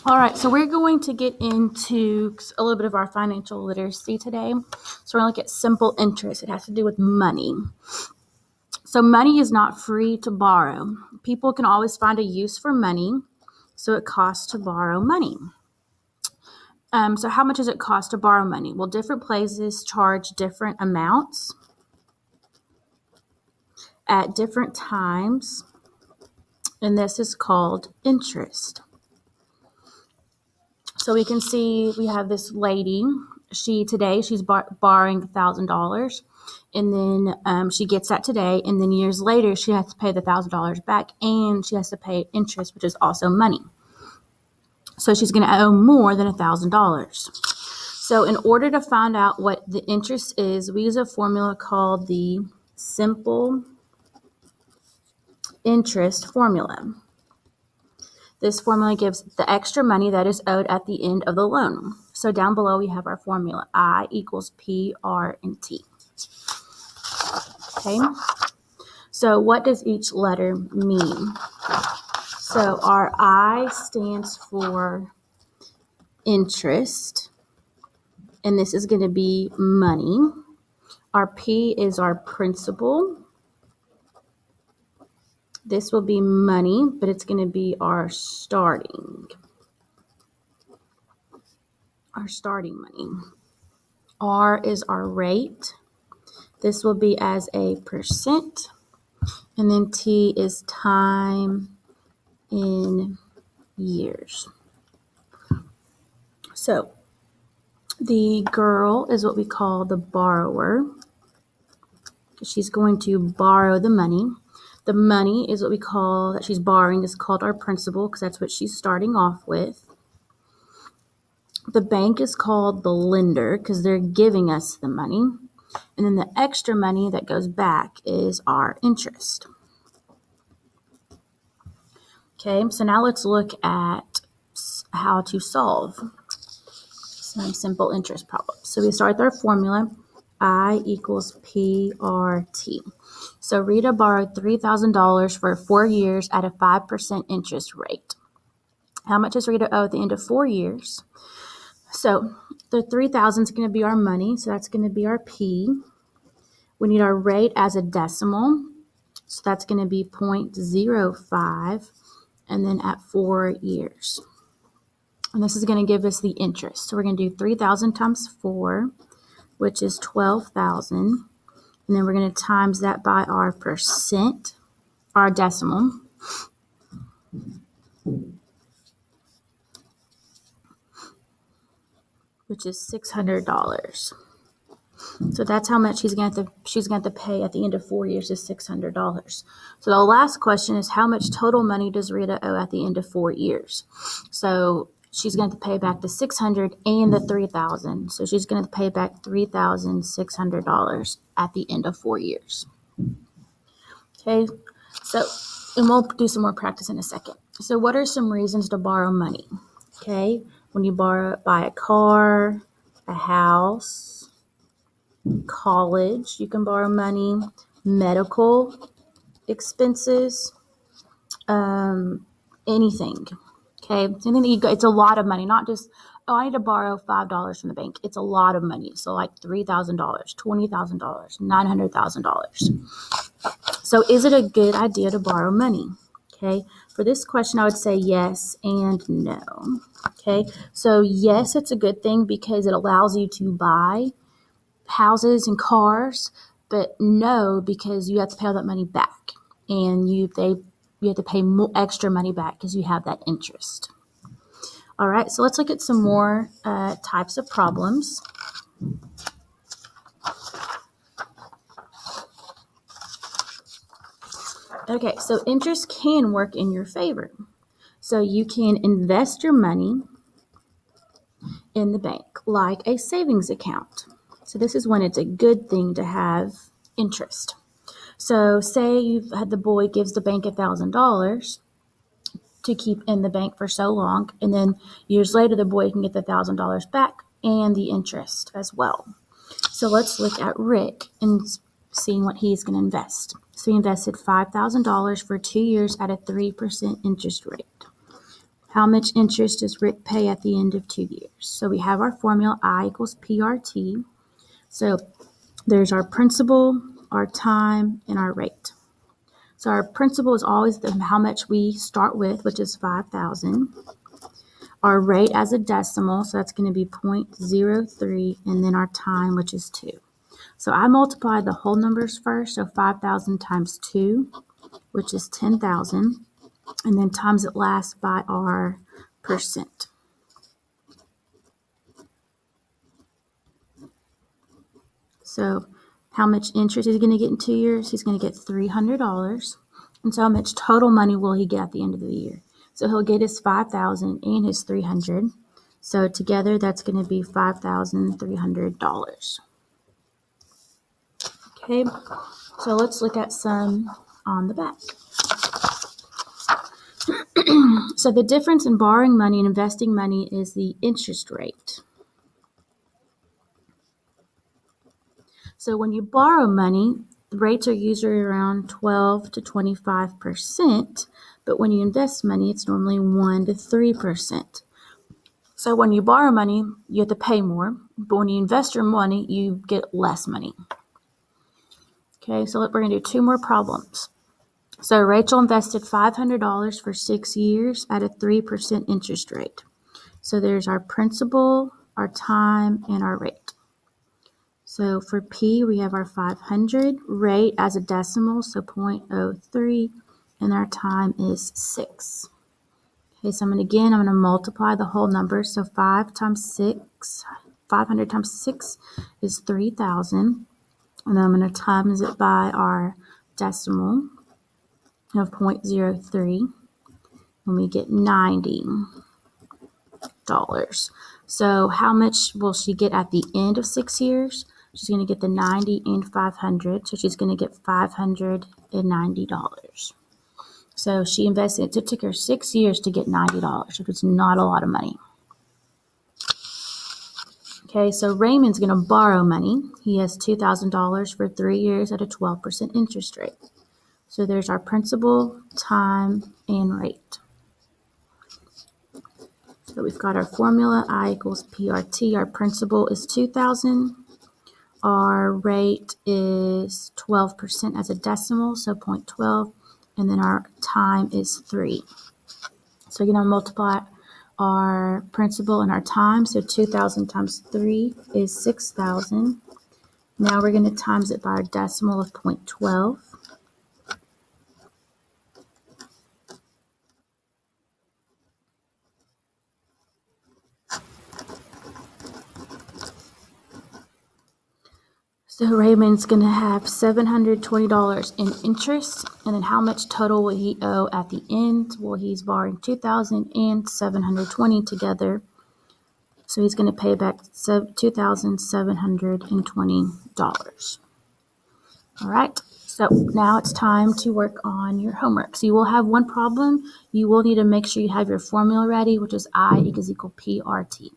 All right, so we're going to get into a little bit of our financial literacy today. So we're going to look at simple interest. It has to do with money. So money is not free to borrow. People can always find a use for money, so it costs to borrow money. So how much does it cost to borrow money? Well, different places charge different amounts at different times, and this is called interest. So we can see we have this lady. She's borrowing $1,000, and then she gets that today, and then years later she has to pay the $1,000 back, and she has to pay interest, which is also money. So she's going to owe more than $1,000. So in order to find out what the interest is, we use a formula called the simple interest formula. This formula gives the extra money that is owed at the end of the loan. So down below we have our formula. I equals P, R, and T. Okay. So what does each letter mean? So our I stands for interest, and this is going to be money. Our P is our principal. This will be money, but it's going to be our starting money. R is our rate. This will be as a percent. And then T is time in years. So the girl is what we call the borrower. She's going to borrow the money. The money is what we call that she's borrowing is called our principal because that's what she's starting off with. The bank is called the lender because they're giving us the money. And then the extra money that goes back is our interest. Okay, so now let's look at how to solve some simple interest problems. So we start with our formula, I equals PRT. So Rita borrowed $3,000 for 4 years at a 5% interest rate. How much does Rita owe at the end of 4 years? So the 3,000 is going to be our money, so that's going to be our P. We need our rate as a decimal, so that's going to be 0.05, and then at 4 years. And this is going to give us the interest. So we're going to do 3,000 times 4, which is 12,000. And then we're going to times that by our percent, our decimal. Which is $600. So that's how much she's going to pay at the end of 4 years is $600. So the last question is how much total money does Rita owe at the end of 4 years? So she's going to pay back the $600 and the $3,000. So she's going to pay back $3,600 at the end of 4 years. Okay, and we'll do some more practice in a second. So what are some reasons to borrow money? Okay, when you buy a car, a house, college, you can borrow money, medical expenses, anything. Okay, it's a lot of money, not just, oh, I need to borrow $5 from the bank. It's a lot of money. So like $3,000, $20,000, $900,000. So is it a good idea to borrow money? Okay, for this question, I would say yes and no. Okay, so yes, it's a good thing because it allows you to buy houses and cars, but no, because you have to pay all that money back, and you have to pay more extra money back because you have that interest. All right, so let's look at some more types of problems. Okay, so interest can work in your favor. So you can invest your money in the bank, like a savings account. So this is when it's a good thing to have interest. So say you've had the boy gives the bank $1,000 to keep in the bank for so long, and then years later the boy can get the $1,000 back and the interest as well. So let's look at Rick and seeing what he's going to invest. So he invested $5,000 for 2 years at a 3% interest rate. how much interest does Rick pay at the end of 2 years? So we have our formula, I equals PRT. So there's our principal, our time, and our rate. So our principal is always how much we start with, which is 5,000. Our rate as a decimal, so that's going to be 0.03, and then our time, which is 2. So I multiply the whole numbers first, so 5,000 times 2, which is 10,000, and then times it last by our percent. So how much interest is he going to get in 2 years? He's going to get $300. And so how much total money will he get at the end of the year? So he'll get his 5,000 and his 300. So together that's going to be $5,300. Okay, so let's look at some on the back. So the difference in borrowing money and investing money is the interest rate. So when you borrow money, the rates are usually around 12 to 25%, but when you invest money, it's normally 1 to 3%. So when you borrow money, you have to pay more, but when you invest your money, you get less money. Okay, so we're going to do 2 more problems. So Rachel invested $500 for 6 years at a 3% interest rate. So there's our principal, our time, and our rate. So for P, we have our 500, rate as a decimal, so 0.03, and our time is 6. Okay, so I'm going to multiply the whole number. So 500 times 6 is 3,000. And then I'm going to times it by our decimal of 0.03, and we get $90. So how much will she get at the end of 6 years? She's going to get the 90 and 500, so she's going to get $590. So she invested, it took her 6 years to get $90, which is not a lot of money. Okay, so Raymond's going to borrow money. He has $2,000 for 3 years at a 12% interest rate. So there's our principal, time, and rate. So we've got our formula, I equals PRT. Our principal is 2,000. Our rate is 12% as a decimal, so 0.12. And then our time is 3. So you're going to multiply our principal and our time. So 2,000 times 3 is 6,000. Now we're going to times it by our decimal of 0.12. So Raymond's going to have $720 in interest, and then how much total will he owe at the end? Well, he's borrowing $2,000 and $720 together, so he's going to pay back $2,720. All right, so now it's time to work on your homework. So you will have one problem. You will need to make sure you have your formula ready, which is I equals PRT.